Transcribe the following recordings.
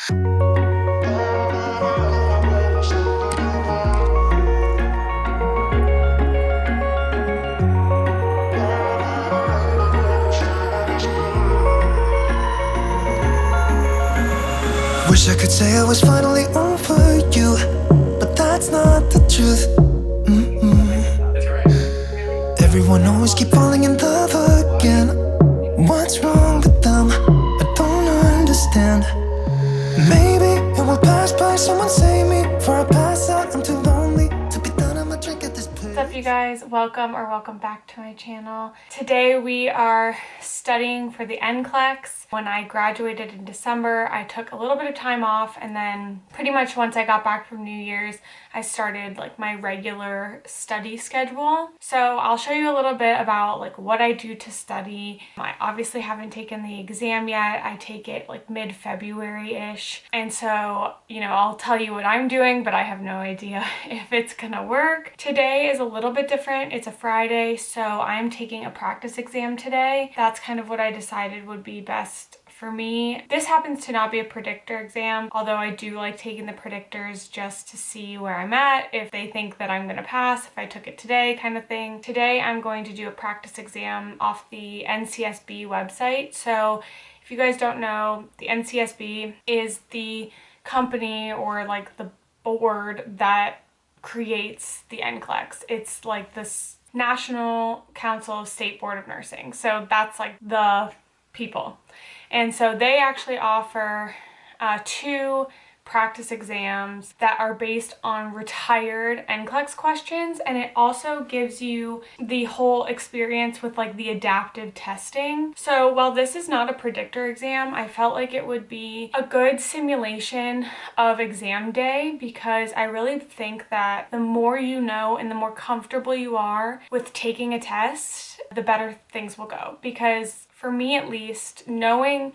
Wish I could say I was finally over you, but that's not the truth. Everyone always keep falling in love again. What's wrong with them? I don't understand. Maybe it will pass by. Someone save me before I pass out. I'm too lonely to be done. I'm a drink at this place. What's up, you guys? Welcome back to my channel. Today we are studying for the NCLEX. When I graduated in December, I took a little bit of time off, and then pretty much once I got back from New Year's, I started like my regular study schedule. So I'll show you a little bit about like what I do to study. I obviously haven't taken the exam yet. I take it like mid-February-ish. And so, you know, I'll tell you what I'm doing, but I have no idea if it's gonna work. Today is a little bit different. It's a Friday, so I'm taking a practice exam today. That's kind of what I decided would be best for me. This happens to not be a predictor exam, although I do like taking the predictors just to see where I'm at, if they think that I'm gonna pass, if I took it today kind of thing. Today I'm going to do a practice exam off the NCSB website. So if you guys don't know, the NCSB is the company or like the board that creates the NCLEX. It's like this National Council of State Board of Nursing. So that's like the people. And so they actually offer two practice exams that are based on retired NCLEX questions, and it also gives you the whole experience with like the adaptive testing. So while this is not a predictor exam, I felt like it would be a good simulation of exam day, because I really think that the more you know and the more comfortable you are with taking a test, the better things will go. Because for me at least, knowing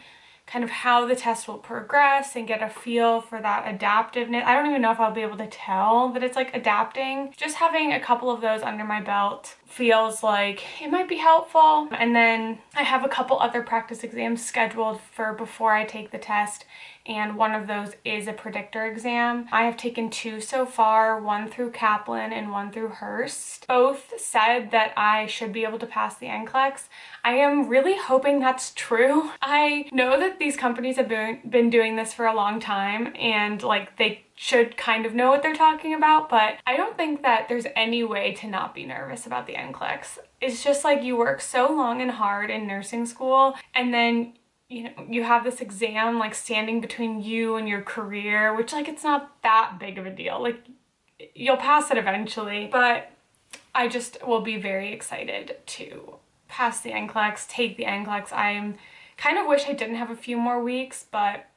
kind of how the test will progress and get a feel for that adaptiveness. I don't even know if I'll be able to tell that it's like adapting. Just having a couple of those under my belt feels like it might be helpful. And then I have a couple other practice exams scheduled for before I take the test, and one of those is a predictor exam. I have taken two so far, one through Kaplan and one through Hearst. Both said that I should be able to pass the NCLEX. I am really hoping that's true. I know that these companies have been doing this for a long time, and like they should kind of know what they're talking about, but I don't think that there's any way to not be nervous about the NCLEX. It's just like you work so long and hard in nursing school, and then you know, you have this exam like standing between you and your career, which like it's not that big of a deal. Like you'll pass it eventually, but I just will be very excited to pass the NCLEX, take the NCLEX. I kind of wish I didn't have a few more weeks, but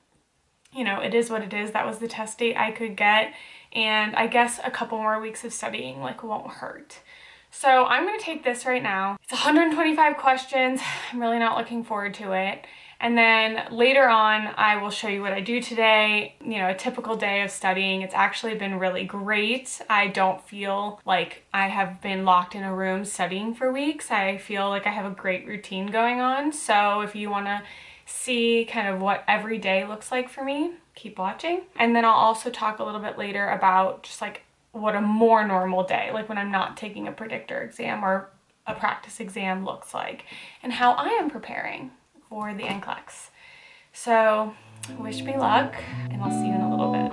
you know, it is what it is. That was the test date I could get, and I guess a couple more weeks of studying like won't hurt. So I'm gonna take this right now. It's 125 questions. I'm really not looking forward to it. And then later on, I will show you what I do today. You know, a typical day of studying. It's actually been really great. I don't feel like I have been locked in a room studying for weeks. I feel like I have a great routine going on. So if you want to see kind of what every day looks like for me, keep watching. And then I'll also talk a little bit later about just like what a more normal day, like when I'm not taking a predictor exam or a practice exam, looks like, and how I am preparing for the NCLEX. So wish me luck, and I'll see you in a little bit.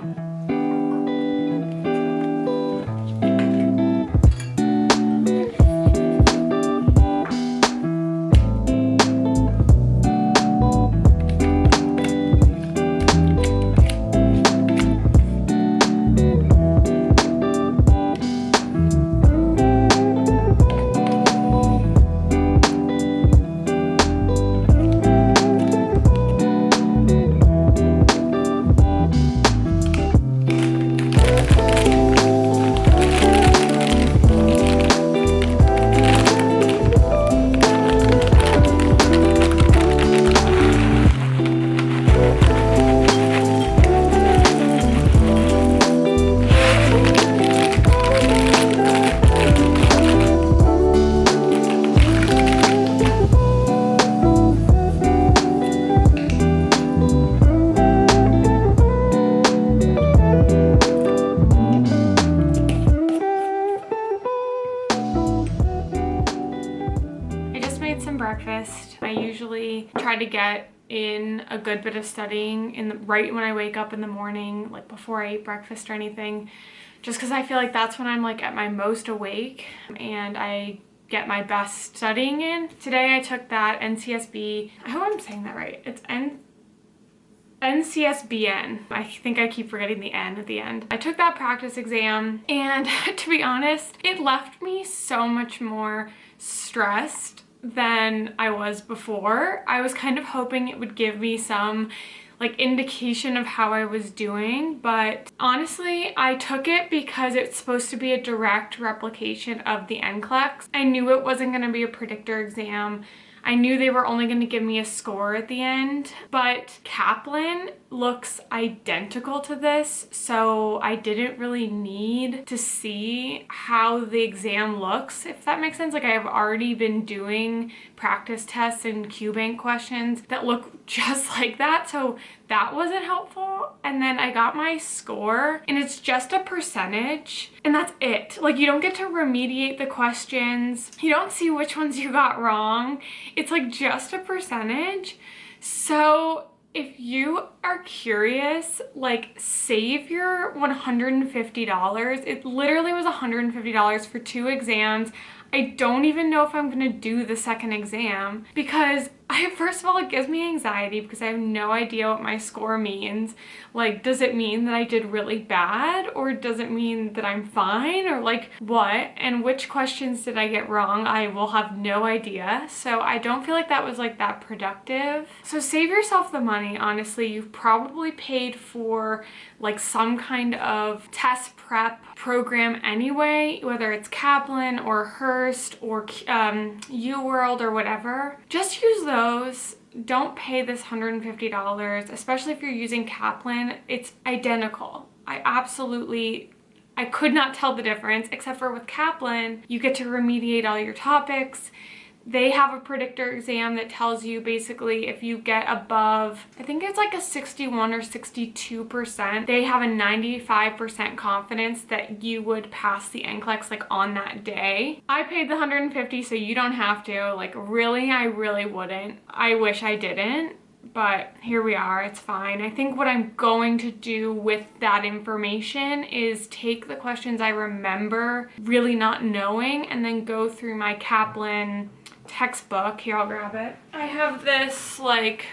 honestly try to get in a good bit of studying right when I wake up in the morning, like before I eat breakfast or anything, just because I feel like that's when I'm like at my most awake and I get my best studying in. Today I took that NCSB, I hope I'm saying that right. It's NCSBN. I think I keep forgetting the N at the end. I took that practice exam and to be honest, it left me so much more stressed than I was before. I was kind of hoping it would give me some like indication of how I was doing, but honestly, I took it because it's supposed to be a direct replication of the NCLEX. I knew it wasn't going to be a predictor exam. I knew they were only going to give me a score at the end, but Kaplan looks identical to this, so I didn't really need to see how the exam looks, if that makes sense. Like, I have already been doing practice tests and Q-Bank questions that look just like that, so that wasn't helpful. And then I got my score, and it's just a percentage, and that's it. Like, you don't get to remediate the questions. You don't see which ones you got wrong. It's like just a percentage. So if you are curious, like, save your $150. It literally was $150 for 2 exams. I don't even know if I'm gonna do the second exam because first of all, it gives me anxiety because I have no idea what my score means. Like, does it mean that I did really bad, or does it mean that I'm fine, or like what? And which questions did I get wrong? I will have no idea. So I don't feel like that was like that productive. So save yourself the money, honestly. You've probably paid for like some kind of test prep program anyway, whether it's Kaplan or Hearst or UWorld or whatever. Just use those. Don't pay this $150, especially if you're using Kaplan. It's identical. I could not tell the difference, except for with Kaplan, you get to remediate all your topics. They have a predictor exam that tells you basically if you get above, I think it's like a 61 or 62%, they have a 95% confidence that you would pass the NCLEX like on that day. I paid the $150, so you don't have to. Like, really, I really wouldn't. I wish I didn't, but here we are, it's fine. I think what I'm going to do with that information is take the questions I remember really not knowing and then go through my Kaplan textbook. Here, I'll grab it. I have this like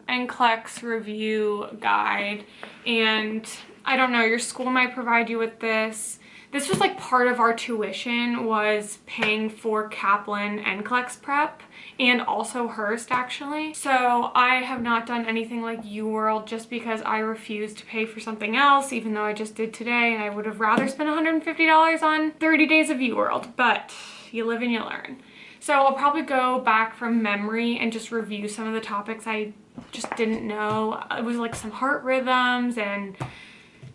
NCLEX review guide, and I don't know, your school might provide you with this. This was like part of our tuition, was paying for Kaplan NCLEX prep and also Hearst actually. So I have not done anything like UWorld just because I refused to pay for something else, even though I just did today, and I would have rather spent $150 on 30 days of UWorld, but you live and you learn. So I'll probably go back from memory and just review some of the topics I just didn't know. It was like some heart rhythms and,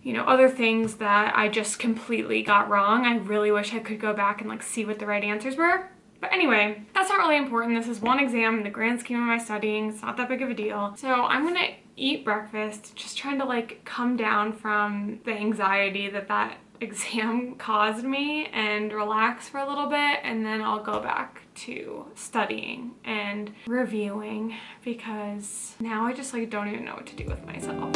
you know, other things that I just completely got wrong. I really wish I could go back and like see what the right answers were. But anyway, that's not really important. This is one exam in the grand scheme of my studying. It's not that big of a deal. So I'm gonna eat breakfast, just trying to like come down from the anxiety that exam caused me and relax for a little bit, and then I'll go back to studying and reviewing because now I just like don't even know what to do with myself.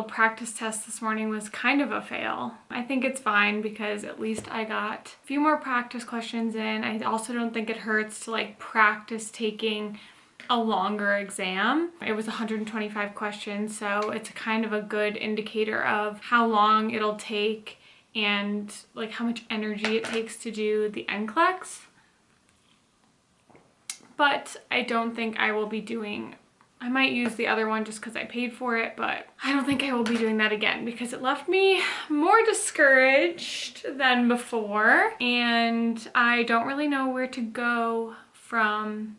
practice test this morning was kind of a fail. I think it's fine because at least I got a few more practice questions in. I also don't think it hurts to like practice taking a longer exam. It was 125 questions, so it's kind of a good indicator of how long it'll take and like how much energy it takes to do the NCLEX. But I don't think I will be doing, I might use the other one just because I paid for it, but I don't think I will be doing that again because it left me more discouraged than before, and I don't really know where to go from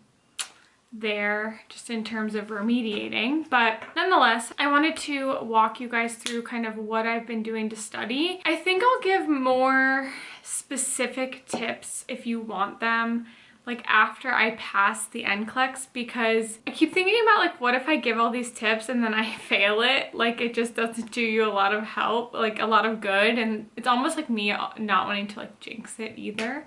there just in terms of remediating. But nonetheless, I wanted to walk you guys through kind of what I've been doing to study. I think I'll give more specific tips if you want them like after I pass the NCLEX, because I keep thinking about like what if I give all these tips and then I fail it, like it just doesn't do you a lot of help, like a lot of good, and it's almost like me not wanting to like jinx it either.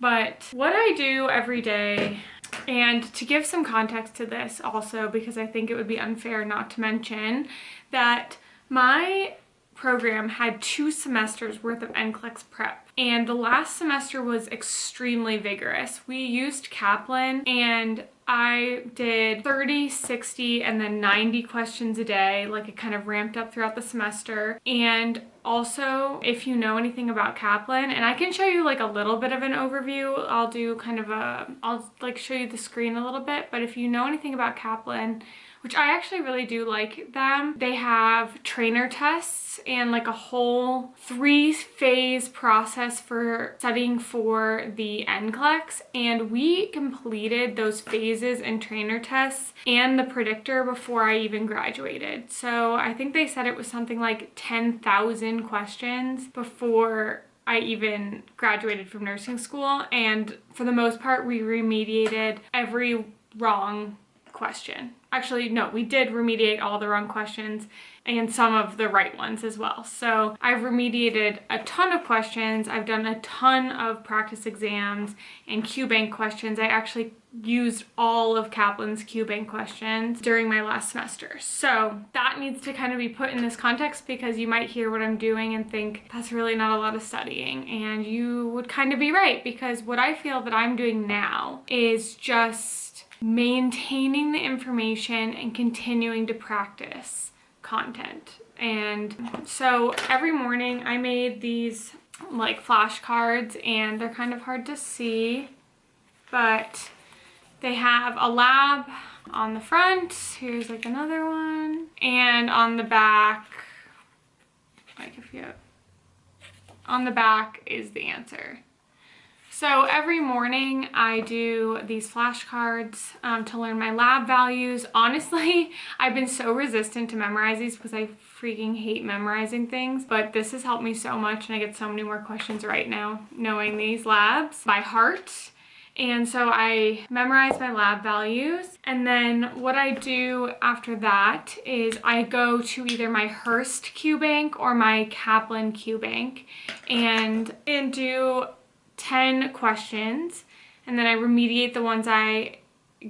But what I do every day, and to give some context to this also because I think it would be unfair not to mention that my program had 2 semesters worth of NCLEX prep, and the last semester was extremely vigorous. We used Kaplan and I did 30, 60, and then 90 questions a day. Like it kind of ramped up throughout the semester. And also, if you know anything about Kaplan, and I can show you like a little bit of an overview, I'll do kind of I'll like show you the screen a little bit, but if you know anything about Kaplan, which I actually really do like them, they have trainer tests and like a whole 3-phase process for studying for the NCLEX, and we completed those phases and trainer tests and the predictor before I even graduated. So I think they said it was something like 10,000 questions before I even graduated from nursing school, and for the most part we remediated every wrong question. Actually, no, we did remediate all the wrong questions and some of the right ones as well. So I've remediated a ton of questions. I've done a ton of practice exams and Q-Bank questions. I actually used all of Kaplan's Q-Bank questions during my last semester. So that needs to kind of be put in this context because you might hear what I'm doing and think that's really not a lot of studying. And you would kind of be right, because what I feel that I'm doing now is just maintaining the information and continuing to practice content. And so every morning I made these like flashcards, and they're kind of hard to see, but they have a lab on the front. Here's like another one, and on the back, like if you, on the back is the answer. So every morning I do these flashcards to learn my lab values. Honestly, I've been so resistant to memorize these because I freaking hate memorizing things, but this has helped me so much, and I get so many more questions right now knowing these labs by heart. And so I memorize my lab values, and then what I do after that is I go to either my Hearst Q-Bank or my Kaplan Q-Bank and do 10 questions, and then I remediate the ones I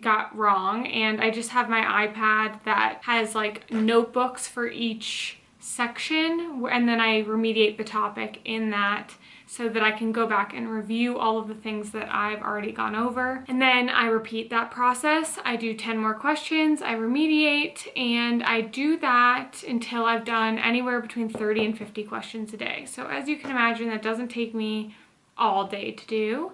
got wrong, and I just have my iPad that has like notebooks for each section, and then I remediate the topic in that so that I can go back and review all of the things that I've already gone over. And then I repeat that process. I do 10 more questions, I remediate, and I do that until I've done anywhere between 30 and 50 questions a day. So as you can imagine, that doesn't take me all day to do.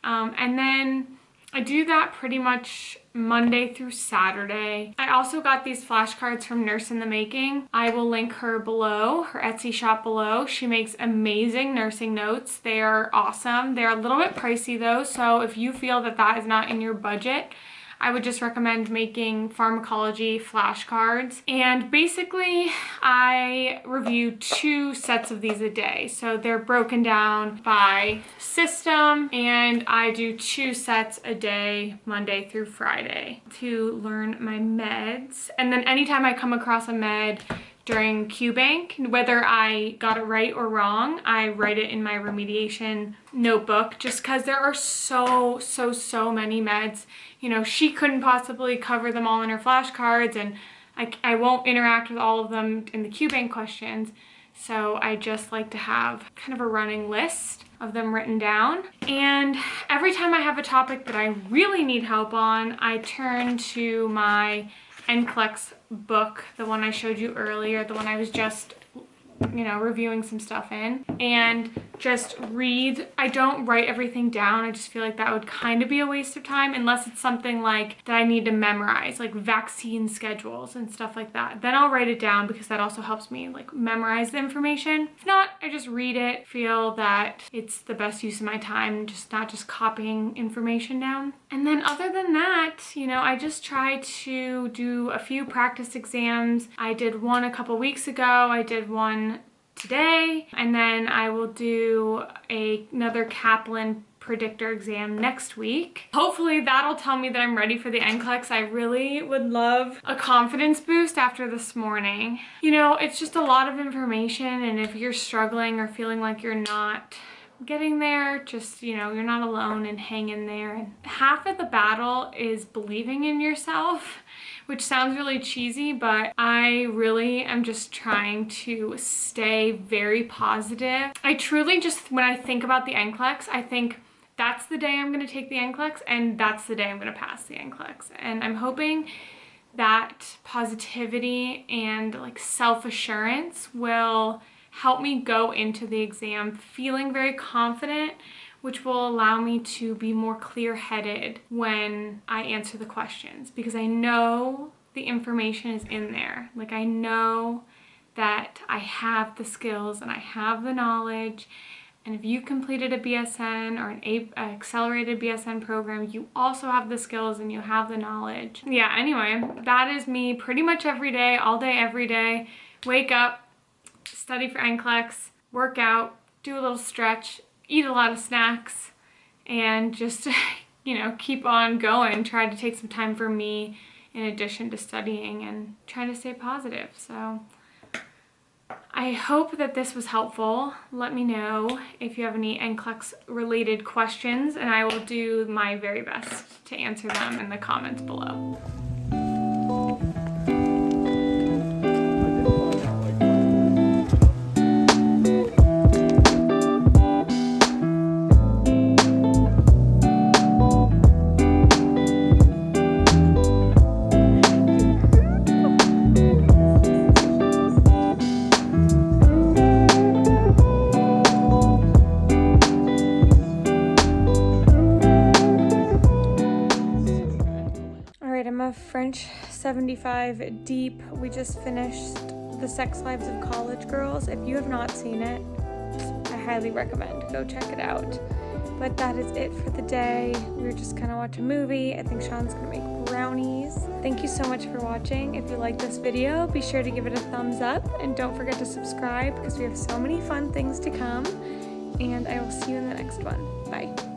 And then I do that pretty much Monday through Saturday. I also got these flashcards from Nurse in the Making. I will link her below, her Etsy shop below. She makes amazing nursing notes. They are awesome. They're a little bit pricey though, so if you feel that that is not in your budget, I would just recommend making pharmacology flashcards. And basically, I review 2 sets of these a day. So they're broken down by system, and I do 2 sets a day, Monday through Friday, to learn my meds. And then anytime I come across a med during Q-Bank, whether I got it right or wrong, I write it in my remediation notebook, just because there are so many meds. You know, she couldn't possibly cover them all in her flashcards, and I won't interact with all of them in the Q bank questions. So I just like to have kind of a running list of them written down. And every time I have a topic that I really need help on, I turn to my NCLEX book, the one I showed you earlier, the one I was just, you know, reviewing some stuff in, and just read. I don't write everything down. I just feel like that would kind of be a waste of time unless it's something like that I need to memorize, like vaccine schedules and stuff like that. Then I'll write it down because that also helps me like memorize the information. If not, I just read it, feel that it's the best use of my time, just not just copying information down. And then other than that, you know, I just try to do a few practice exams. I did one a couple weeks ago. I did one today, and then I will do another Kaplan predictor exam next week. Hopefully that'll tell me that I'm ready for the NCLEX. I really would love a confidence boost after this morning. You know, it's just a lot of information, and if you're struggling or feeling like you're not getting there, just, you know, you're not alone and hang in there. And half of the battle is believing in yourself, which sounds really cheesy, but I really am just trying to stay very positive. I truly just, when I think about the NCLEX, I think that's the day I'm gonna take the NCLEX and that's the day I'm gonna pass the NCLEX. And I'm hoping that positivity and like self-assurance will help me go into the exam feeling very confident, which will allow me to be more clear-headed when I answer the questions, because I know the information is in there. Like, I know that I have the skills and I have the knowledge. And if you completed a BSN or an accelerated BSN program, you also have the skills and you have the knowledge. Yeah, anyway, that is me pretty much every day, all day, every day. Wake up, study for NCLEX, work out, do a little stretch, eat a lot of snacks, and just, you know, keep on going. Try to take some time for me in addition to studying and try to stay positive. So I hope that this was helpful. Let me know if you have any NCLEX related questions, and I will do my very best to answer them in the comments below. French 75 deep. We just finished The Sex Lives of College Girls. If you have not seen it, I highly recommend. Go check it out. But that is it for the day. We're just gonna watch a movie. I think Sean's gonna make brownies. Thank you so much for watching. If you like this video, be sure to give it a thumbs up and don't forget to subscribe because we have so many fun things to come. And I will see you in the next one. Bye.